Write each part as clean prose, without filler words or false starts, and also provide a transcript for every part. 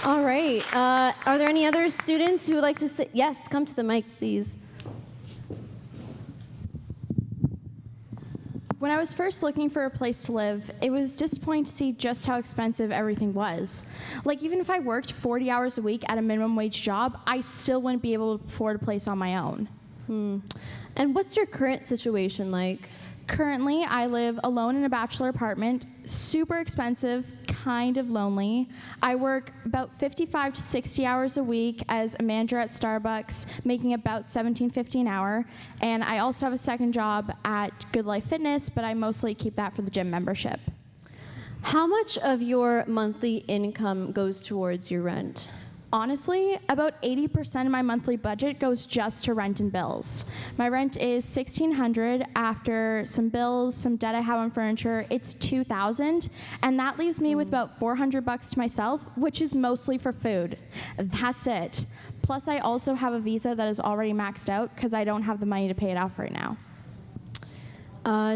All right. Are there any other students who would like to say? Yes, come to the mic, please. When I was first looking for a place to live, it was disappointing to see just how expensive everything was. Like, even if I worked 40 hours a week at a minimum wage job, I still wouldn't be able to afford a place on my own. And what's your current situation like? Currently, I live alone in a bachelor apartment, super expensive, kind of lonely. I work about 55 to 60 hours a week as a manager at Starbucks, making about $17.50 an hour. And I also have a second job at Good Life Fitness, but I mostly keep that for the gym membership. How much of your monthly income goes towards your rent? Honestly, about 80% of my monthly budget goes just to rent and bills. My rent is $1,600. After some bills, some debt I have on furniture, it's $2,000, and that leaves me with about $400 to myself, which is mostly for food. That's it. Plus, I also have a visa that is already maxed out because I don't have the money to pay it off right now.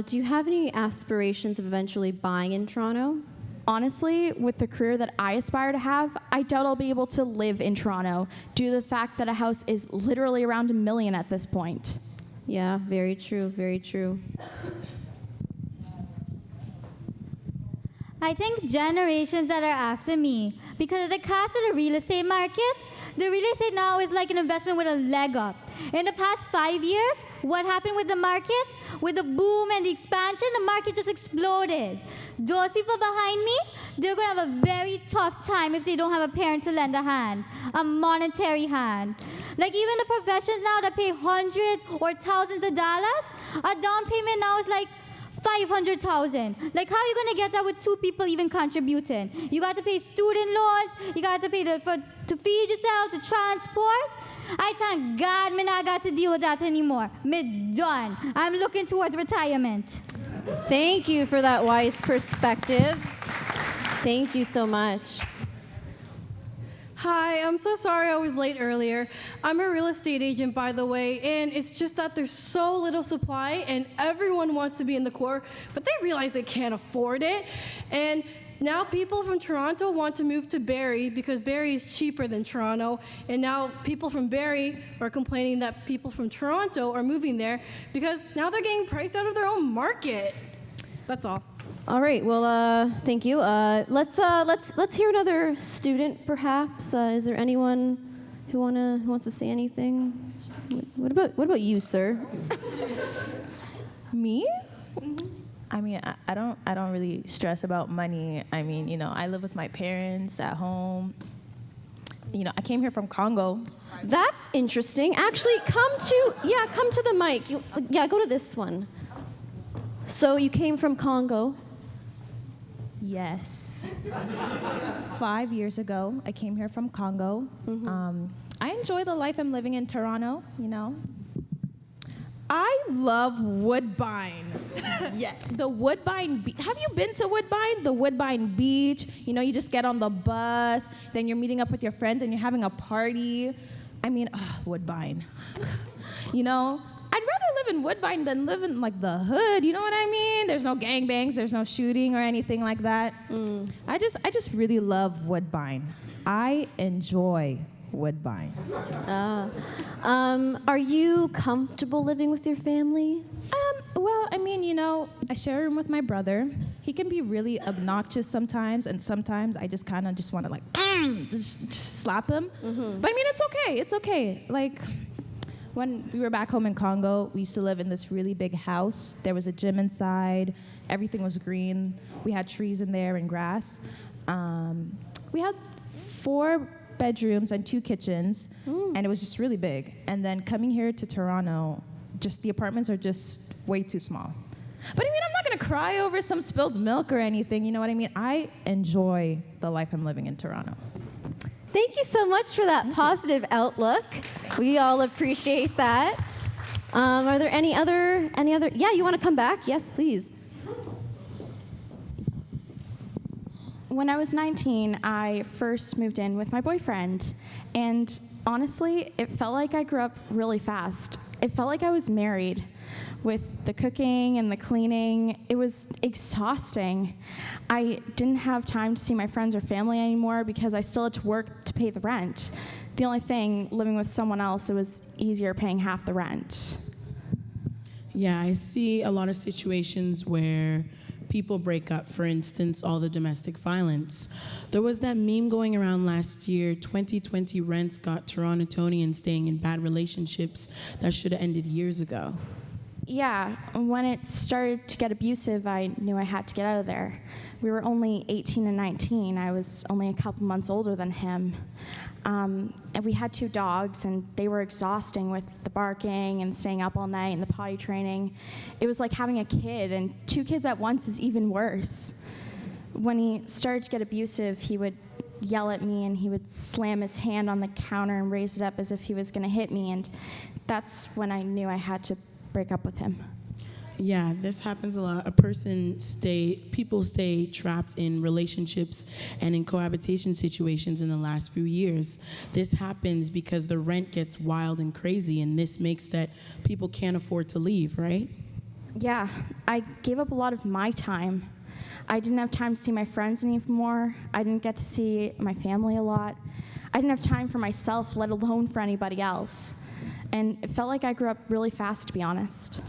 Do you have any aspirations of eventually buying in Toronto? Honestly, with the career that I aspire to have, I doubt I'll be able to live in Toronto due to the fact that a house is literally around $1 million at this point. Yeah, very true, very true. I think generations that are after me, because of the cost of the real estate market, the real estate now is like an investment with a leg up. In the past 5 years, what happened with the market? With the boom and the expansion, the market just exploded. Those people behind me, they're going to have a very tough time if they don't have a parent to lend a hand, a monetary hand. Like even the professions now that pay hundreds or thousands of dollars, a down payment now is like $500,000. Like how are you going to get that with two people even contributing? You got to pay student loans, you got to pay to feed yourself, the transport. I thank God me not got to deal with that anymore. Me done. I'm looking towards retirement. Thank you for that wise perspective. Thank you so much. Hi, I'm so sorry I was late earlier. I'm a real estate agent, by the way, and it's just that there's so little supply and everyone wants to be in the core, but they realize they can't afford it. And now people from Toronto want to move to Barrie because Barrie is cheaper than Toronto, and now people from Barrie are complaining that people from Toronto are moving there because now they're getting priced out of their own market. That's all. All right. Well, thank you. Let's hear another student, perhaps. Is there anyone who wants to say anything? What about you, sir? Me? I mean, I don't really stress about money. I mean, you know, I live with my parents at home. You know, I came here from Congo. That's interesting. Actually, come to the mic. Go to this one. So you came from Congo. Yes. 5 years ago, I came here from Congo. Mm-hmm. I enjoy the life I'm living in Toronto, you know. I love Woodbine. Yeah, the Woodbine. Have you been to Woodbine? The Woodbine Beach. You know, you just get on the bus, then you're meeting up with your friends and you're having a party. I mean, Woodbine. You know, I'd rather live in Woodbine than live in like the hood. You know what I mean? There's no gangbangs, there's no shooting or anything like that. I just really love Woodbine. I enjoy Woodbine. Are you comfortable living with your family? Well, I mean, you know, I share a room with my brother. He can be really obnoxious sometimes, and sometimes I just kind of just want to like, just slap him. Mm-hmm. But I mean, it's okay. It's okay. Like, when we were back home in Congo, we used to live in this really big house. There was a gym inside. Everything was green. We had trees in there and grass. We had 4 bedrooms and 2 kitchens, and it was just really big. And then coming here to Toronto, just the apartments are just way too small. But I mean, I'm not gonna cry over some spilled milk or anything, you know what I mean? I enjoy the life I'm living in Toronto. Thank you so much for that positive outlook. We all appreciate that. Are there any other? Yeah, you want to come back? Yes, please. When I was 19, I first moved in with my boyfriend, and honestly, it felt like I grew up really fast. It felt like I was married. With the cooking and the cleaning, it was exhausting. I didn't have time to see my friends or family anymore because I still had to work to pay the rent. The only thing, living with someone else, it was easier paying half the rent. Yeah, I see a lot of situations where people break up, for instance, all the domestic violence. There was that meme going around last year, 2020 rents got Torontonians staying in bad relationships that should have ended years ago. Yeah, when it started to get abusive, I knew I had to get out of there. We were only 18 and 19. I was only a couple months older than him. And we had 2 dogs, and they were exhausting with the barking and staying up all night and the potty training. It was like having a kid, and 2 kids at once is even worse. When he started to get abusive, he would yell at me, and he would slam his hand on the counter and raise it up as if he was gonna hit me, and that's when I knew I had to break up with him. Yeah, this happens a lot. People stay trapped in relationships and in cohabitation situations in the last few years. This happens because the rent gets wild and crazy, and this makes that people can't afford to leave, right? Yeah, I gave up a lot of my time. I didn't have time to see my friends anymore. I didn't get to see my family a lot. I didn't have time for myself, let alone for anybody else. And it felt like I grew up really fast, to be honest.